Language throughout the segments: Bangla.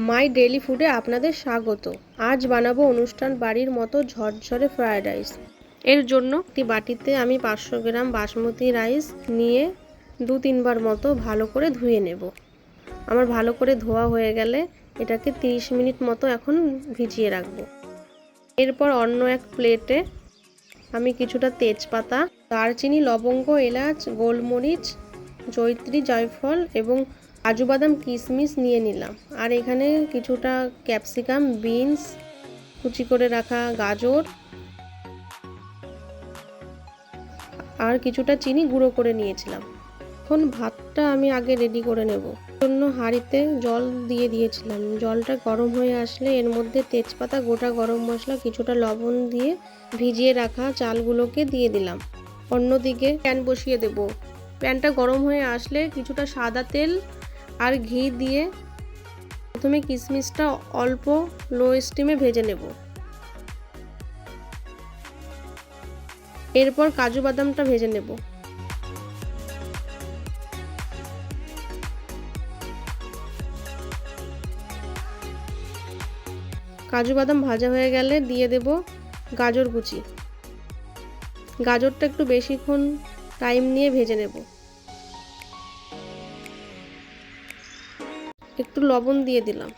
মাই ডেইলি ফুডে আপনাদের স্বাগত। আজ বানাবো অনুষ্ঠান বাড়ির মতো ঝরঝরে ফ্রায়েড রাইস। এর জন্য একটি বাটিতে আমি 500 গ্রাম বাসমতি রাইস নিয়ে 2-3 বার মতো ভালো করে ধুয়ে নেব। আমার ভালো করে ধোয়া হয়ে গেলে এটাকে 30 মিনিট মতো এখন ভিজিয়ে রাখবো। এরপর অন্য এক প্লেটে আমি কিছুটা তেজপাতা, দারচিনি, লবঙ্গ, এলাচ, গোলমরিচ, জয়িত্রী, জয়ফল এবং কাজু বাদাম কিশমিশ নিয়ে নিলাম। আর এখানে কিছুটা ক্যাপসিকাম, বিনস, কুচি করে রাখা গাজর আর কিছুটা চিনি গুঁড়ো করে নিয়েছিলাম। এখন ভাতটা আমি আগে রেডি করে নেব। জন্য হাঁড়িতে জল দিয়ে দিয়েছিলাম। জলটা গরম হয়ে আসলে এর মধ্যে তেজপাতা, গোটা গরম মশলা, কিছুটা লবণ দিয়ে ভিজিয়ে রাখা চালগুলোকে দিয়ে দিলাম। অন্যদিকে প্যান বসিয়ে দেব। প্যানটা গরম হয়ে আসলে কিছুটা সাদা তেল আর ঘি দিয়ে প্রথমে কিশমিশটা অল্প লো স্টিমে ভেজে নেব। এরপর কাজু বাদামটা ভেজে নেব। কাজু বাদাম ভাজা হয়ে গেলে দিয়ে দেব গাজর কুচি। গাজরটা একটু বেশিক্ষণ টাইম নিয়ে ভেজে নেব। একটু লবণ দিয়ে দিলাম।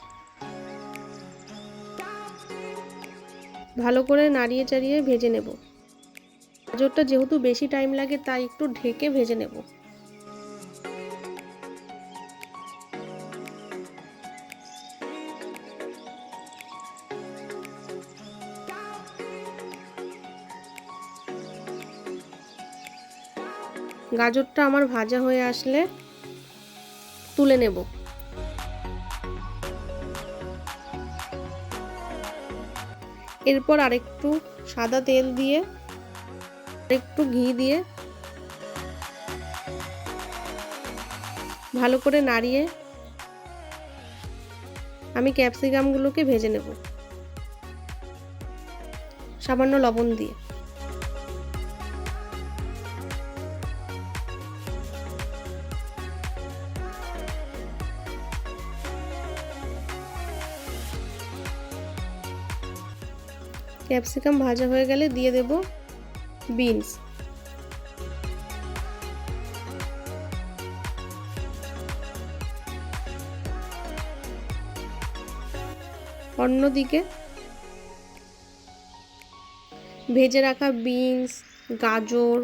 ভালো করে নাড়িয়ে চাড়িয়ে ভেজে নেব। গাজরটা যেহেতু বেশি টাইম লাগে তাই একটু ঢেকে ভেজে নেব। গাজরটা আমার ভাজা হয়ে আসলে তুলে নেব। এরপর আরেকটু সাদা তেল দিয়ে একটু ঘি দিয়ে ভালো করে নাড়িয়ে আমি ক্যাপসিকামগুলোকে ভেজে নেব সামান্য লবণ দিয়ে। ক্যাপসিকাম ভাজা হয়ে গেলে দিয়ে দেব বিনস। অন্যদিকে ভেজে রাখা বিনস, গাজর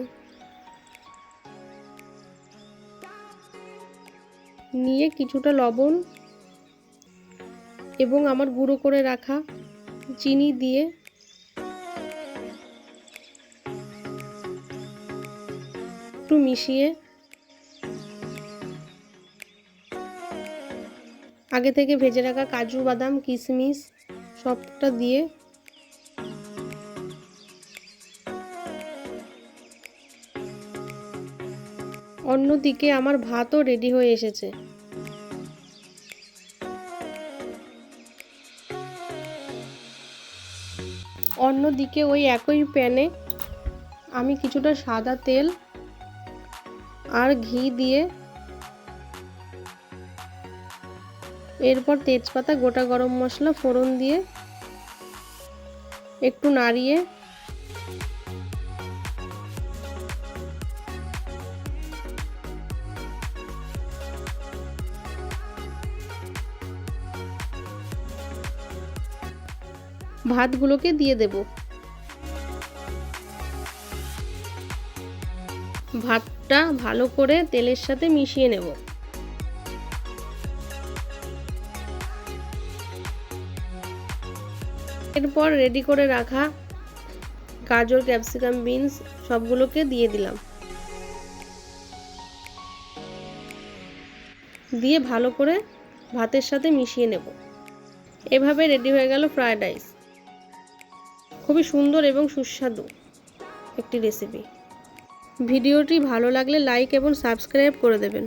নিয়ে কিছুটা লবণ এবং আমার গুঁড়ো করে রাখা চিনি দিয়ে একটু মিশিয়ে আগে থেকে ভেজে রাখা কাজু বাদাম কিশমিশ সবটা দিয়ে অন্যদিকে আমার ভাতও রেডি হয়ে এসেছে। অন্যদিকে ওই একই প্যানে আমি কিছুটা সাদা তেল আর ঘি দিয়ে এরপর তেজপাতা, গোটা গরম মশলা ফোড়ন দিয়ে একটু নাড়িয়ে ভাতগুলোকে দিয়ে দেব। ভাতটা ভালো করে তেলের সাথে মিশিয়ে নেব। এরপর রেডি করে রাখা গাজর, ক্যাপসিকাম, বিনস সবগুলোকে দিয়ে দিলাম। দিয়ে ভালো করে ভাতের সাথে মিশিয়ে নেব। এভাবে রেডি হয়ে গেল ফ্রায়েড রাইস। খুবই সুন্দর এবং সুস্বাদু একটি রেসিপি। ভিডিওটি ভালো লাগলে লাইক এবং সাবস্ক্রাইব করে দেবেন।